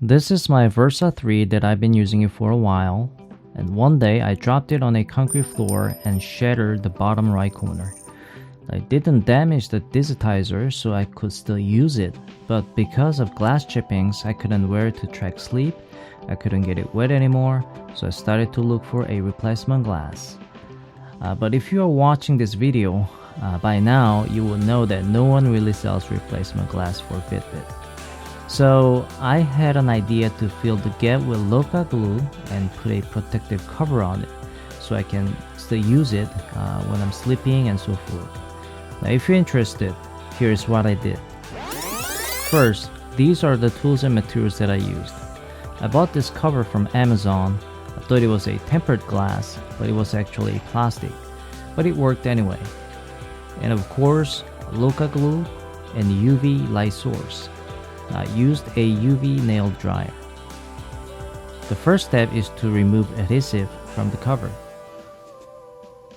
This is my Versa 3 that I've been using it for a while, and one day I dropped it on a concrete floor and shattered the bottom right corner. I didn't damage the digitizer so I could still use it, but because of glass chippings I couldn't wear it to track sleep, I couldn't get it wet anymore, so I started to look for a replacement glass. But if you are watching this video, by now you will know that no one really sells replacement glass for Fitbit. So I had an idea to fill the gap with Loca glue and put a protective cover on it so I can still use it when I'm sleeping and so forth. Now if you're interested, here's what I did. First, these are the tools and materials that I used. I bought this cover from Amazon. I thought it was a tempered glass, but it was actually plastic. But it worked anyway. And of course, Loca glue and UV light source. I used a UV nail dryer. The first step is to remove adhesive from the cover.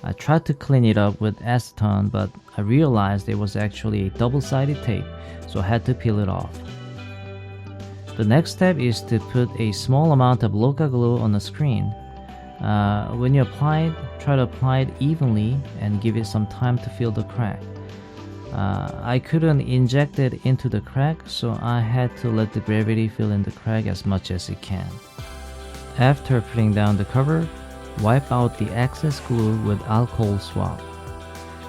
I tried to clean it up with acetone, but I realized it was actually a double-sided tape, so I had to peel it off. The next step is to put a small amount of Loca glue on the screen. When you apply it, try to apply it evenly and give it some time to fill the crack. I couldn't inject it into the crack, so I had to let the gravity fill in the crack as much as it can. After putting down the cover, wipe out the excess glue with alcohol swab.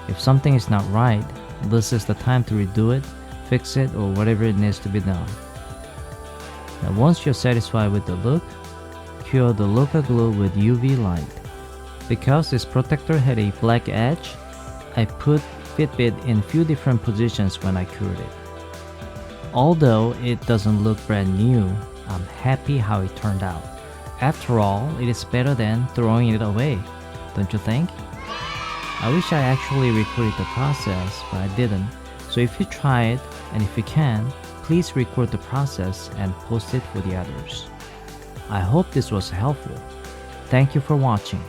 If something is not right, this is the time to redo it, fix it, or whatever it needs to be done. Now once you're satisfied with the look, cure the Loca glue with UV light. Because this protector had a black edge, I put Fitbit in few different positions when I cured it. Although it doesn't look brand new, I'm happy how it turned out. After all, it is better than throwing it away, don't you think? I wish I actually recorded the process, but I didn't. So if you try it, and if you can, please record the process and post it for the others. I hope this was helpful. Thank you for watching.